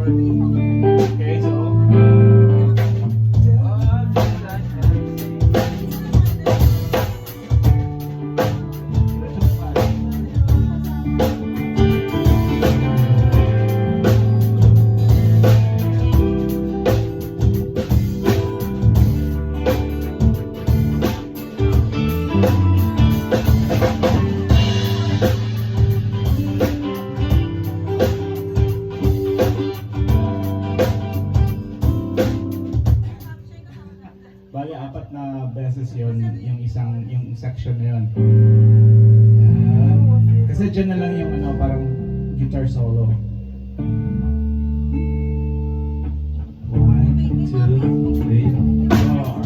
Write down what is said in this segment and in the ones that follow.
Okay, so bali apat na beses yon yung section na yun. Kasi dyan na lang yung parang guitar solo. 1, 2, 3, 4.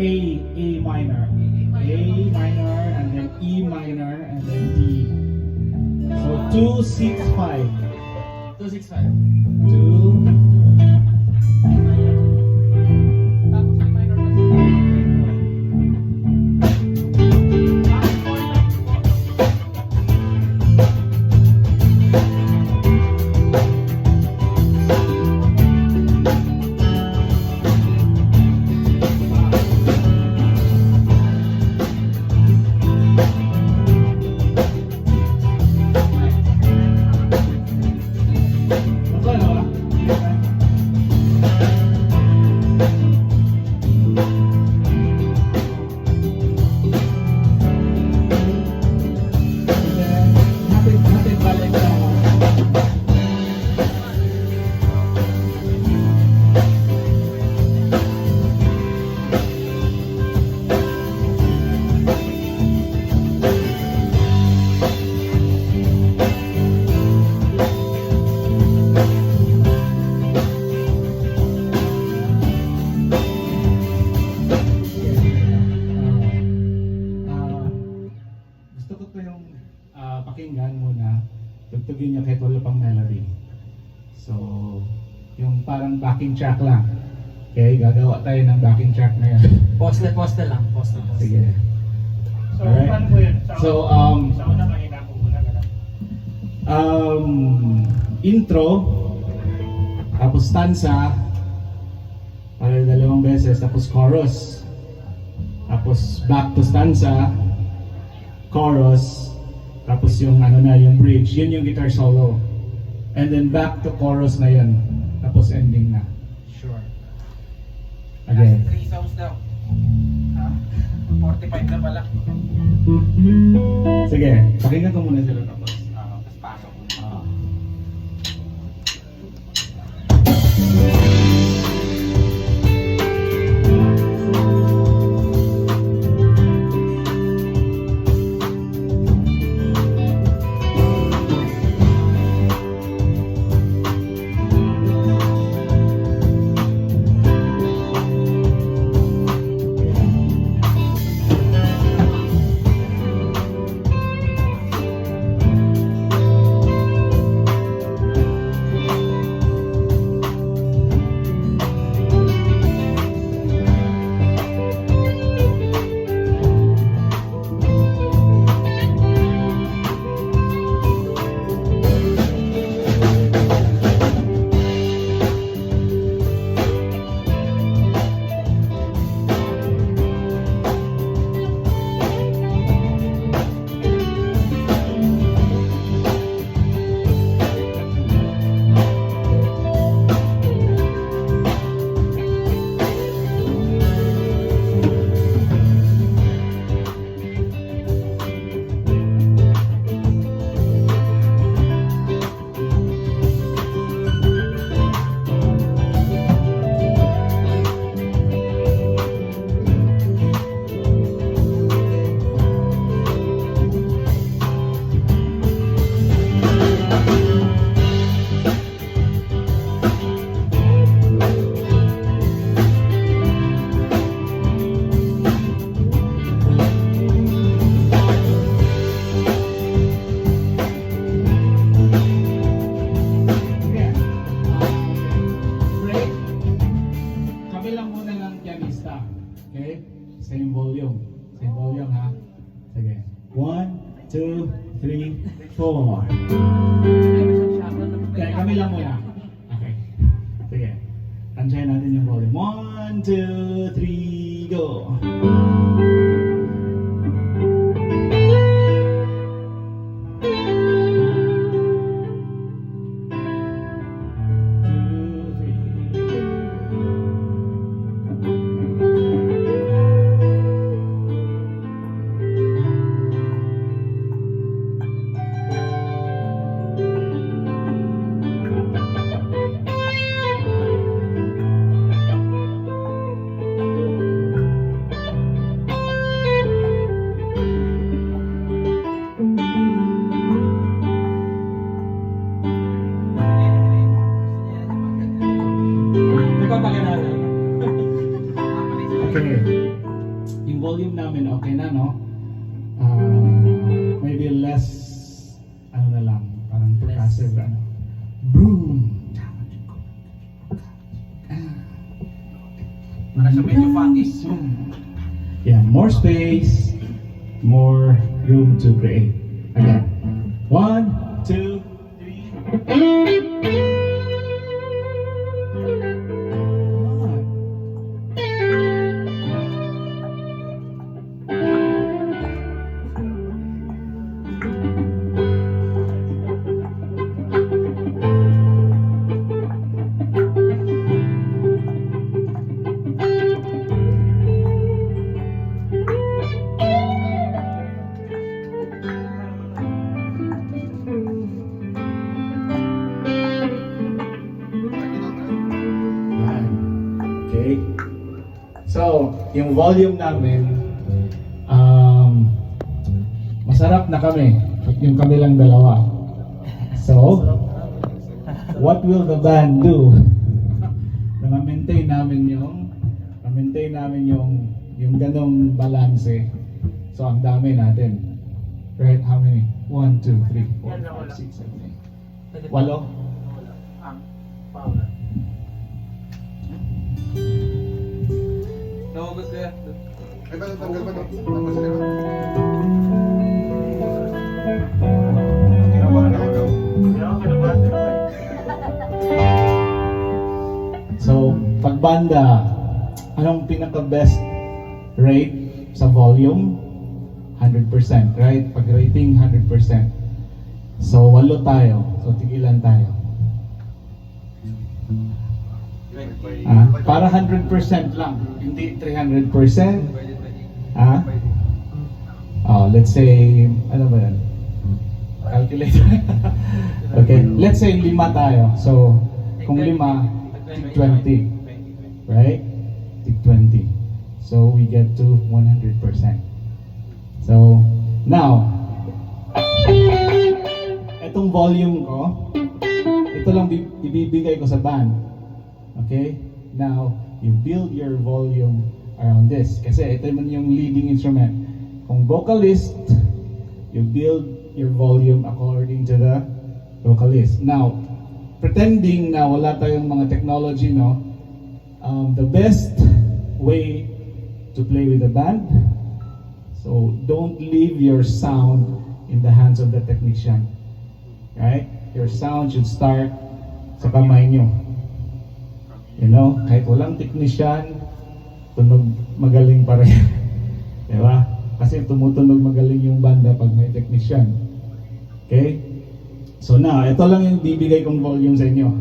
A minor, and then E minor, and then D. So 2, 6, 5. 2, 6, 5. 2. Pakinggan muna, tugtugin niyo kahit wala pang melody. So, yung parang backing track lang. Okay, gagawa tayo ng backing track na yan. Poste lang. Sige. So, Alright. paano po yun? So, sa una mahina po muna ganun. Intro, tapos stanza, para 2 beses, tapos chorus, tapos back to stanza, chorus, tapos yung yung bridge, yun yung guitar solo. And then back to chorus na yun. Tapos ending na. Sure. Again. 3 songs daw. Ha? 45 na pala. Sige, pakinggan ko muna sila tapos. Tapos pasok. 2, 3, 4. Okay, kami lang muna. Okay. Sige. Tansyahin natin yung volume. 1, 2, 3, go! Okay. Yung volume namin, okay na, no? Maybe less, ano na lang, parang percussive, ano? Boom! Para sa medyo funky. Yeah, more space, more room to create. Again. 1, 2, 3. Yan. Okay. So, yung volume namin, masarap na kami. Yung kami lang dalawa. So, what will the band do? Na-maintain namin yung ganong balance. So, ang dami natin. Right? How many? 1, 2, 3, 4, 5, 6, 7, 8. 8. Ang power. Nahugot ko yan. Ay, ba tanggal ba ito? Tanggal sa lima. Ginawa na ako. So, pag banda, anong pinaka-best rate sa volume? 100%, right? Pag rating, 100%. So, 8 tayo. So, tigilan tayo. Para 100% lang, hindi 300%. Let's say, ano ba yan? Calculator. Okay, let's say 5 tayo. So, kung 5, tig 20. Right? Tig 20. So, we get to 100%. So, now, itong volume ko, ito lang ibibigay ko sa band. Okay? Now, you build your volume around this. Kasi ito man yung leading instrument. Kung vocalist, you build your volume according to the vocalist. Now, pretending na wala tayong mga technology, no? The best way to play with the band, so don't leave your sound in the hands of the technician. Right? Your sound should start sa kamay nyo. You know, kahit walang technician, tunog magaling pa rin. Diba? Kasi tumutunog magaling yung banda pag may technician. Okay? So now, ito lang yung bibigay kong volume sa inyo.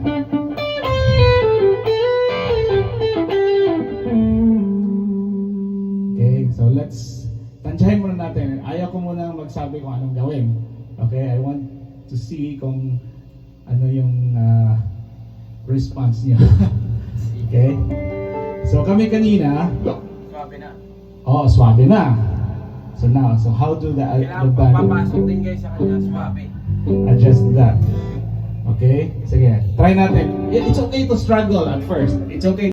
Okay, so let's tansyahin muna natin. Ayaw ko muna magsabi kung anong gawin. Okay, I want to see kung ano yung response niyo. Okay? So kami kanina, Swabe na. oh, swabe na. So now, so how do the Kailangan band papasok din guys sa kanya, swabe. adjust that? Okay? Sige, try natin. It's okay to struggle at first. It's okay